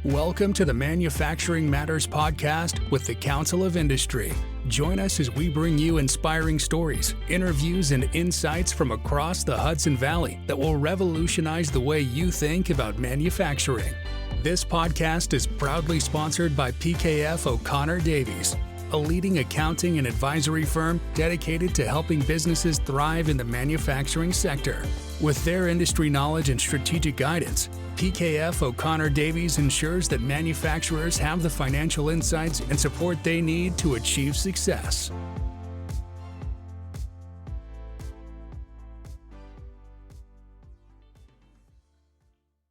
Welcome to the Manufacturing Matters podcast with the Council of Industry. Join us as we bring you inspiring stories, interviews, and insights from across the Hudson Valley that will revolutionize the way you think about manufacturing. This podcast is proudly sponsored by PKF O'Connor Davies, a leading accounting and advisory firm dedicated to helping businesses thrive in the manufacturing sector. With their industry knowledge and strategic guidance, PKF O'Connor Davies ensures that manufacturers have the financial insights and support they need to achieve success.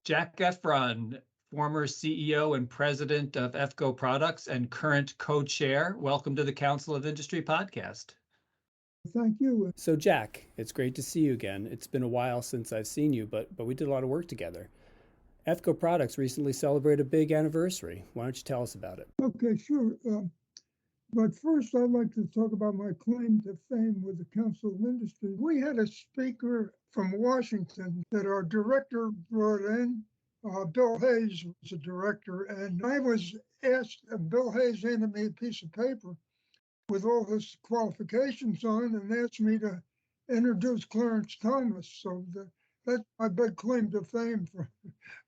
Jack Effron, former CEO and president of EFCO Products and current co-chair. Welcome to the Council of Industry podcast. Thank you. So Jack, it's great to see you again. It's been a while since I've seen you, but we did a lot of work together. EFCO Products recently celebrated a big anniversary. Why don't you tell us about it? Okay, sure. But first, I'd like to talk about my claim to fame with the Council of Industry. We had a speaker from Washington that our director brought in. Bill Hayes was a director, and I was asked, Bill Hayes handed me a piece of paper with all his qualifications on and asked me to introduce Clarence Thomas. So that's my big claim to fame.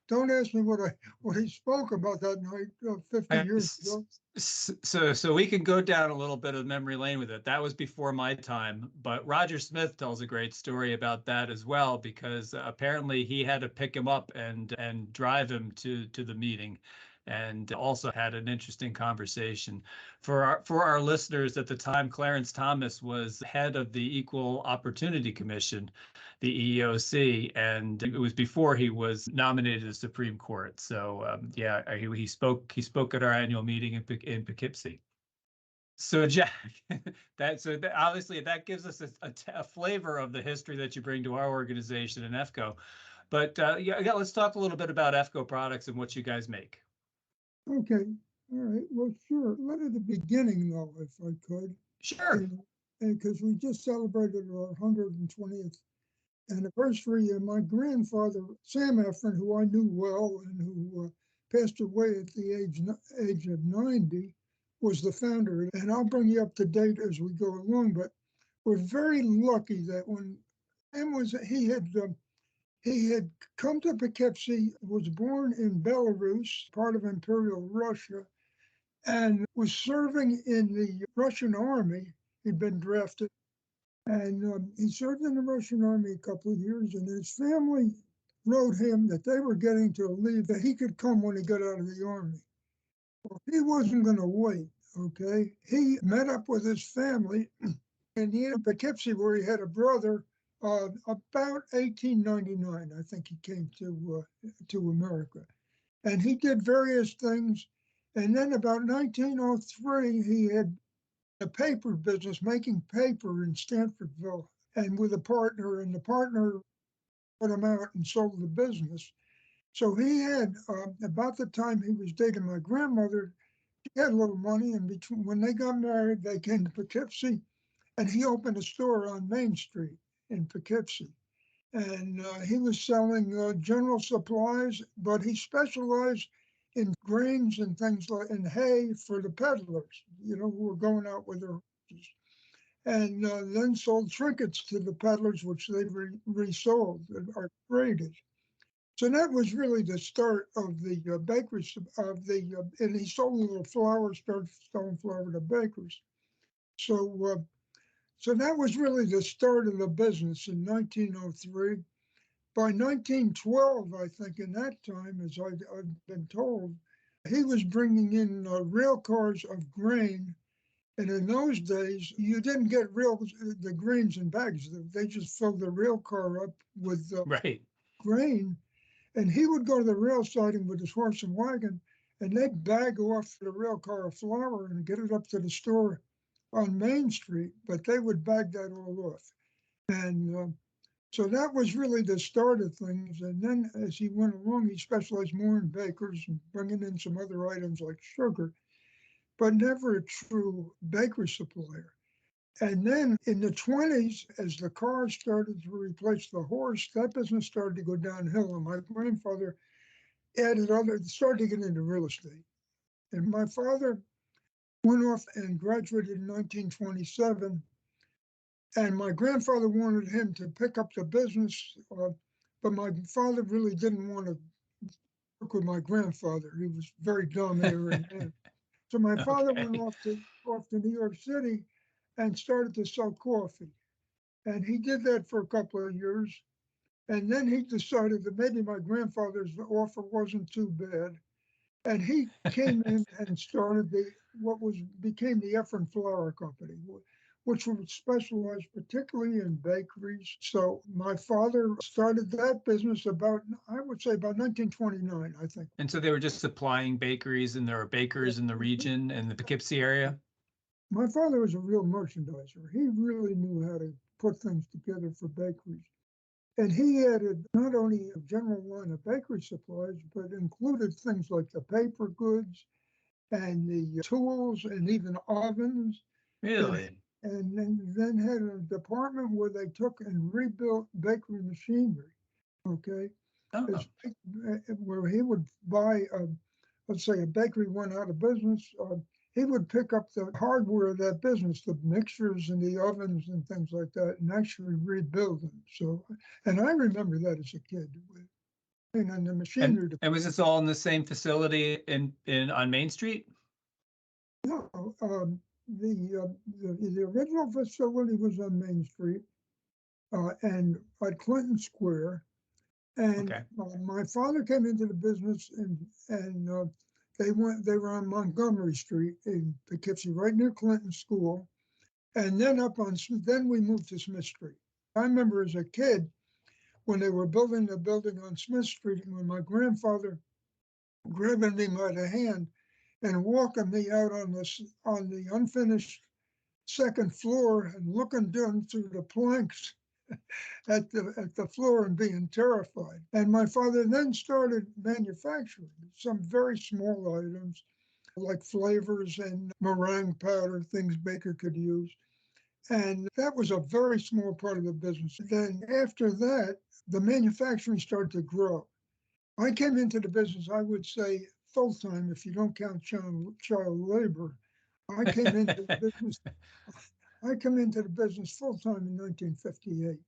Don't ask me what he spoke about that night 50 years ago. So we can go down a little bit of memory lane with it. That was before my time, but Roger Smith tells a great story about that as well, because apparently he had to pick him up and drive him to the meeting, and also had an interesting conversation. For our listeners, at the time, Clarence Thomas was head of the Equal Opportunity Commission, the EEOC, and it was before he was nominated to the Supreme Court. So he spoke at our annual meeting in Poughkeepsie. So Jack, obviously that gives us a flavor of the history that you bring to our organization in EFCO. But let's talk a little bit about EFCO Products and what you guys make. Okay. All right. Well, sure. Right at the beginning, though, if I could. Sure. Because we just celebrated our 120th anniversary, and my grandfather, Sam Effron, who I knew well and who passed away at the age of 90, was the founder. And I'll bring you up to date as we go along. But we're very lucky that when Sam he had come to Poughkeepsie, was born in Belarus, part of Imperial Russia, and was serving in the Russian army. He'd been drafted, and he served in the Russian army a couple of years, and his family wrote him that they were getting to leave, that he could come when he got out of the army. Well, he wasn't going to wait, okay? He met up with his family, and he in Poughkeepsie, where he had a brother. About 1899, I think he came to America, and he did various things. And then about 1903, he had a paper business, making paper in Stanfordville, and with a partner, and the partner put him out and sold the business. So he had, about the time he was dating my grandmother, he had a little money, and when they got married, they came to Poughkeepsie, and he opened a store on Main Street in Poughkeepsie, and he was selling general supplies, but he specialized in grains and things like in hay for the peddlers, who were going out with their horses, and then sold trinkets to the peddlers, which they resold or traded. So that was really the start of the bakery and he sold little flour, started selling flour to bakers. So that was really the start of the business in 1903. By 1912, I think, in that time, as I've been told, he was bringing in rail cars of grain. And in those days, you didn't get the grains in bags. They just filled the rail car up with grain. And he would go to the rail siding with his horse and wagon, and they'd bag off the rail car of flour and get it up to the store on Main Street, but they would bag that all off. And so that was really the start of things. And then as he went along, he specialized more in bakers and bringing in some other items like sugar, but never a true bakery supplier. And then in the 20s, as the cars started to replace the horse, that business started to go downhill. And my grandfather started to get into real estate. And my father went off and graduated in 1927. And my grandfather wanted him to pick up the business, but my father really didn't want to work with my grandfather. He was very domineering. So my father went off to New York City and started to sell coffee. And he did that for a couple of years. And then he decided that maybe my grandfather's offer wasn't too bad. And he came in and started became the Effron Flour Company, which would specialize particularly in bakeries. So my father started that business I would say about 1929, I think. And so they were just supplying bakeries, and there were bakers in the region and the Poughkeepsie area? My father was a real merchandiser. He really knew how to put things together for bakeries. And he added not only a general line of bakery supplies, but included things like the paper goods and the tools and even ovens. Really? And then had a department where they took and rebuilt bakery machinery. Okay. Oh. Where he would buy, let's say a bakery went out of business, he would pick up the hardware of that business, the mixers and the ovens and things like that, and actually rebuild them. So, and I remember that as a kid. And the machinery. And was this all in the same facility on Main Street? No, the original facility was on Main Street, and at Clinton Square. And my father came into the business, and they were on Montgomery Street in Poughkeepsie, right near Clinton School, and then we moved to Smith Street. I remember as a kid when they were building the building on Smith Street, and when my grandfather grabbing me by the hand and walking me out on the unfinished second floor and looking down through the planks at the floor and being terrified. And my father then started manufacturing some very small items like flavors and meringue powder, things Baker could use. And that was a very small part of the business. Then after that, the manufacturing started to grow. I came into the business, I would say, full-time, if you don't count child labor. I came into the business full-time in 1958.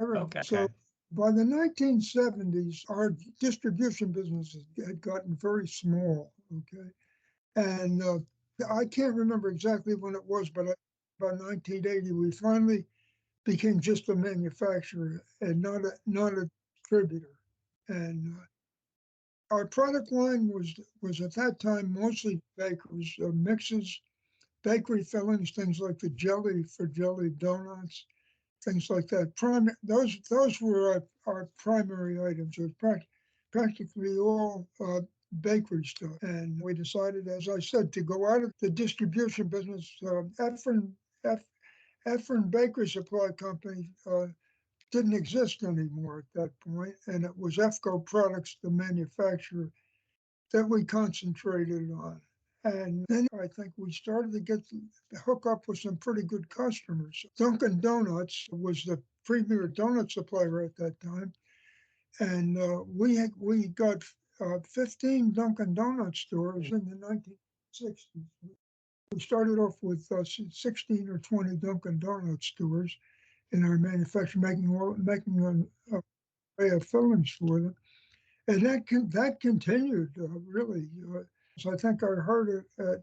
Okay. So by the 1970s, our distribution business had gotten very small, okay? And I can't remember exactly when it was, but about 1980, we finally became just a manufacturer and not a distributor. And our product line was at that time mostly bakers, mixes, bakery fillings, things like the jelly for jelly donuts, things like that. Those were our primary items. It was practically all bakery stuff. And we decided, as I said, to go out of the distribution business. Effron Bakery Supply Company didn't exist anymore at that point, and it was EFCO Products, the manufacturer, that we concentrated on. And then I think we started to hook up with some pretty good customers. Dunkin' Donuts was the premier donut supplier at that time. And we got 15 Dunkin' Donut stores in the 1960s. We started off with 16 or 20 Dunkin' Donut stores in our manufacturing, making an array of fillings for them. And that continued really. So I think I heard it at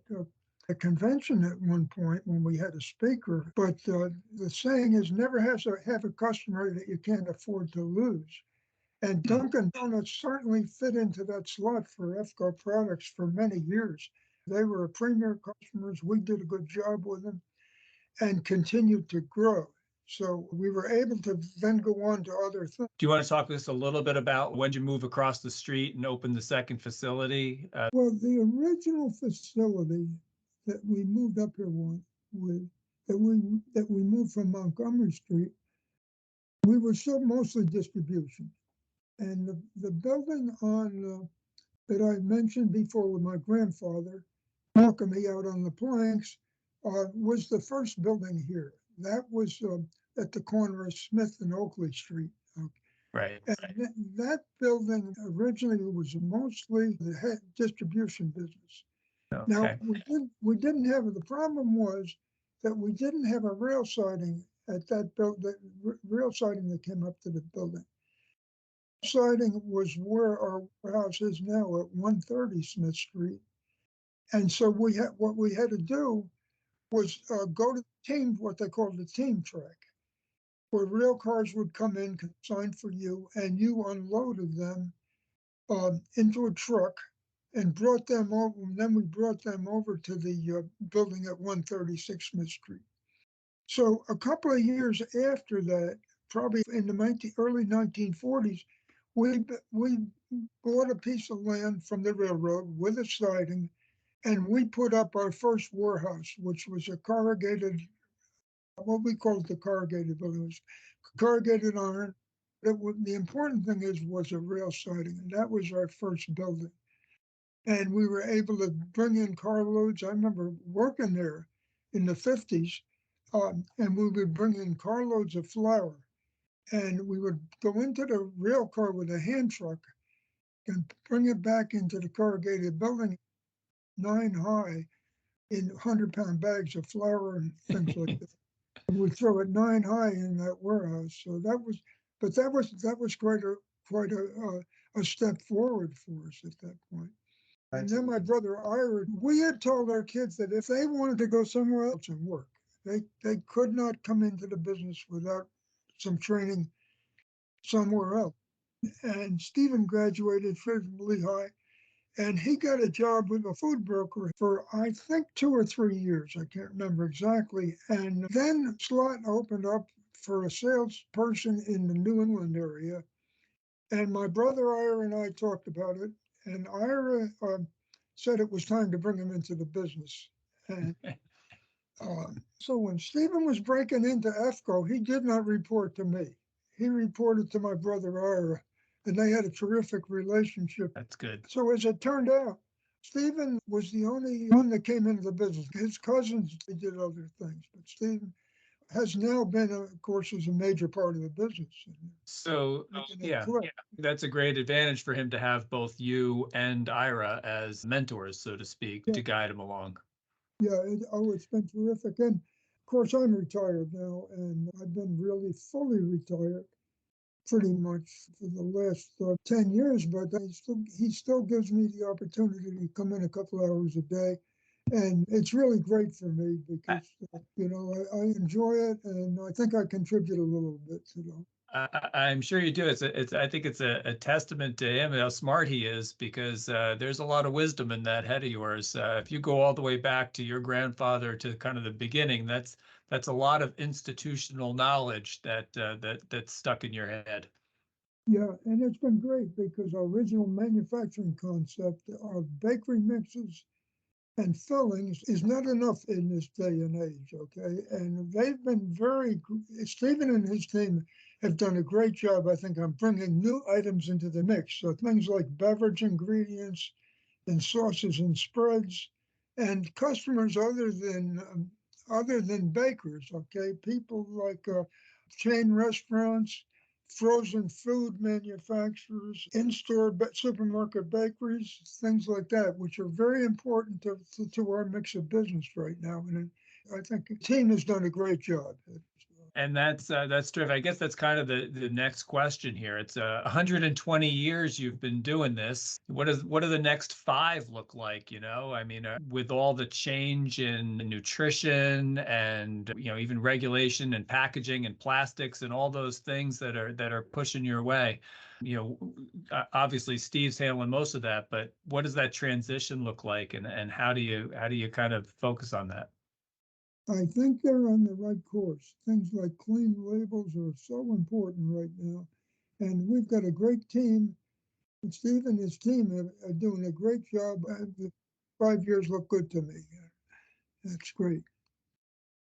a convention at one point when we had a speaker. But the saying is, never have a customer that you can't afford to lose. And Dunkin' Donuts certainly fit into that slot for EFCO Products for many years. They were premier customers. We did a good job with them and continued to grow. So we were able to then go on to other things. Do you want to talk to us a little bit about when you move across the street and open the second facility? Well, the original facility that we moved up here that we moved from Montgomery Street, we were still mostly distribution. And the building that I mentioned before with my grandfather walking me out on the planks was the first building here. That was at the corner of Smith and Oakley Street. Right. And that building originally was mostly the distribution business. Now, Okay. we didn't have, the problem was that we didn't have a rail siding at that building, rail siding that came up to the building. Siding was where our house is now at 130 Smith Street. And so what we had to do was go to the team, what they called the team track, where rail cars would come in, consigned for you, and you unloaded them into a truck and brought them over. And then we brought them over to the building at 136 Smith Street. So a couple of years after that, probably in the early 1940s, we bought a piece of land from the railroad with a siding, and we put up our first warehouse, which was a corrugated, what we called the corrugated building. It was corrugated iron. The important thing was a rail siding, and that was our first building. And we were able to bring in carloads. I remember working there in the 50s, and we would bring in carloads of flour. And we would go into the rail car with a hand truck and bring it back into the corrugated building 9 high in 100-pound bags of flour and things like that. And we throw it 9 high in that warehouse. So that was quite a step forward for us at that point. And then my brother Ira, we had told our kids that if they wanted to go somewhere else and work, they could not come into the business without some training somewhere else. And Stephen graduated from Lehigh, and he got a job with a food broker for, I think, 2 or 3 years. I can't remember exactly. And then slot opened up for a salesperson in the New England area. And my brother Ira and I talked about it. And Ira said it was time to bring him into the business. And so when Stephen was breaking into EFCO, he did not report to me. He reported to my brother Ira, and they had a terrific relationship. That's good. So as it turned out, Stephen was the only one that came into the business. His cousins, they did other things, but Stephen has now been, of course, is a major part of the business. So yeah, that's a great advantage for him to have both you and Ira as mentors, so to speak, to guide him along. Yeah, it's been terrific. And of course, I'm retired now, and I've been really fully retired pretty much for the last 10 years, but he still gives me the opportunity to come in a couple hours a day. And it's really great for me because, I enjoy it, and I think I contribute a little bit to them. I'm sure you do. I think it's a testament to him and how smart he is, because there's a lot of wisdom in that head of yours. If you go all the way back to your grandfather to kind of the beginning, that's a lot of institutional knowledge that's stuck in your head. Yeah, and it's been great because our original manufacturing concept of bakery mixes and fillings is not enough in this day and age, okay? And they've been Stephen and his team have done a great job, I think, on bringing new items into the mix. So things like beverage ingredients and sauces and spreads, and customers other than bakers, okay? People like chain restaurants, frozen food manufacturers, in-store supermarket bakeries, things like that, which are very important to our mix of business right now. And I think the team has done a great job. And that's terrific. I guess that's kind of the next question here. It's 120 years you've been doing this. What do the next 5 look like? I mean, with all the change in nutrition and even regulation and packaging and plastics and all those things that are pushing your way. Obviously Steve's handling most of that, but what does that transition look like, and how do you kind of focus on that? I think they're on the right course. Things like clean labels are so important right now. And we've got a great team. And Steve and his team are doing a great job. The 5 years look good to me. That's great.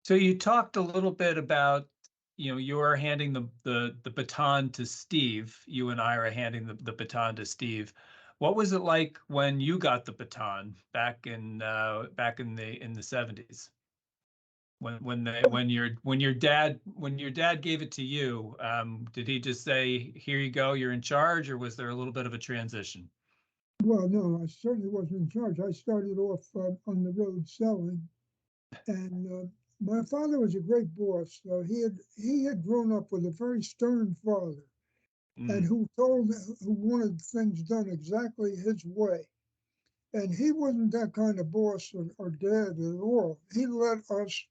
So you talked a little bit about, you're handing the baton to Steve. You and I are handing the baton to Steve. What was it like when you got the baton back in the 70s? When your dad gave it to you, did he just say, "Here you go, you're in charge," or was there a little bit of a transition? Well, no, I certainly wasn't in charge. I started off on the road selling, and my father was a great boss. He had grown up with a very stern father, and Mm, who wanted things done exactly his way. And he wasn't that kind of boss or dad at all. He let us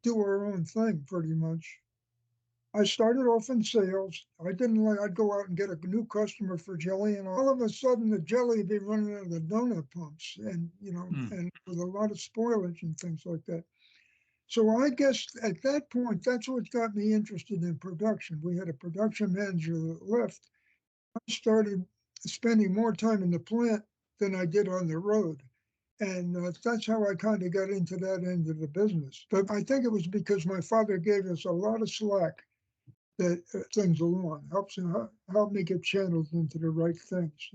do our own thing pretty much. I started off in sales. I'd go out and get a new customer for jelly, and all of a sudden the jelly would be running out of the donut pumps, and mm. and with a lot of spoilage and things like that. So I guess at that point, that's what got me interested in production. We had a production manager that left. I started spending more time in the plant than I did on the road. And that's how I kind of got into that end of the business. But I think it was because my father gave us a lot of slack that things along, help me get channeled into the right things.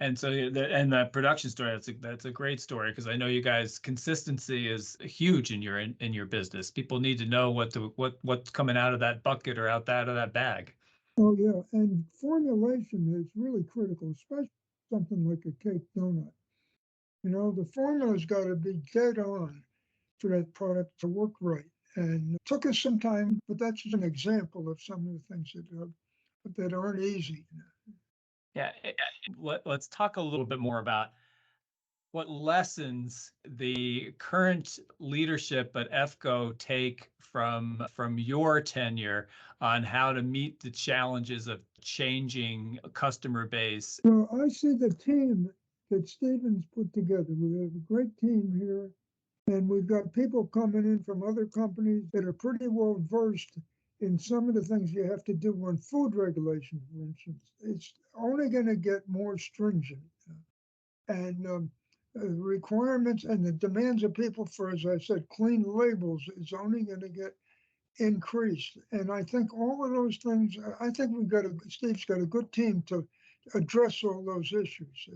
And so the production story, that's a great story, because I know you guys, consistency is huge in your business. People need to know what's coming out of that bucket or out of that bag. Oh yeah, and formulation is really critical, especially something like a cake donut. The formula's got to be dead on for that product to work right. And it took us some time, but that's just an example of some of the things that aren't easy. Yeah. Let's talk a little bit more about what lessons the current leadership at EFCO take from your tenure on how to meet the challenges of changing customer base. Well, I see the team that Stephen's put together. We have a great team here, and we've got people coming in from other companies that are pretty well versed in some of the things you have to do on food regulation, for instance. It's only going to get more stringent. And requirements and the demands of people for, as I said, clean labels is only going to get increased. And I think all of those things, I think Steve's got a good team to address all those issues.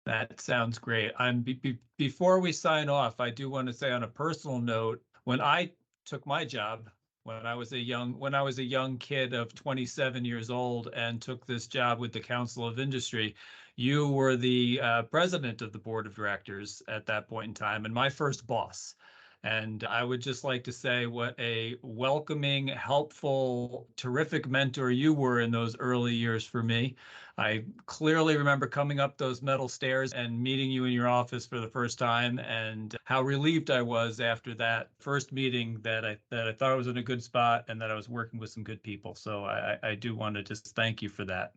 That sounds great. Before we sign off, I do want to say on a personal note, when I took my job, when I was a young kid of 27 years old and took this job with the Council of Industry, you were the president of the board of directors at that point in time, and my first boss. And I would just like to say what a welcoming, helpful, terrific mentor you were in those early years for me. I clearly remember coming up those metal stairs and meeting you in your office for the first time, and how relieved I was after that first meeting that I thought I was in a good spot and that I was working with some good people. So I do want to just thank you for that.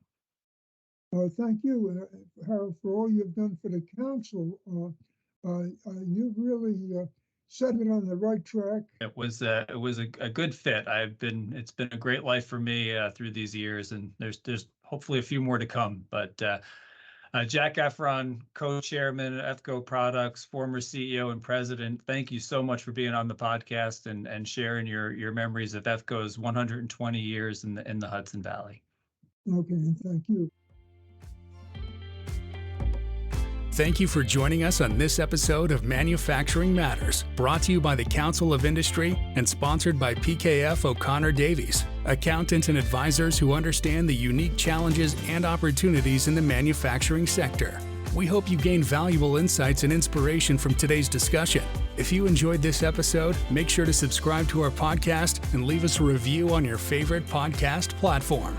Thank you, Harold, for all you've done for the council. You've really set it on the right track. It was a good fit. It's been a great life for me through these years, and there's hopefully a few more to come. But Jack Effron, co-chairman of EFCO Products, former CEO and president, thank you so much for being on the podcast and sharing your memories of EFCO's 120 years in the Hudson Valley. Okay, and thank you. Thank you for joining us on this episode of Manufacturing Matters, brought to you by the Council of Industry and sponsored by PKF O'Connor Davies, accountants and advisors who understand the unique challenges and opportunities in the manufacturing sector. We hope you gained valuable insights and inspiration from today's discussion. If you enjoyed this episode, make sure to subscribe to our podcast and leave us a review on your favorite podcast platform.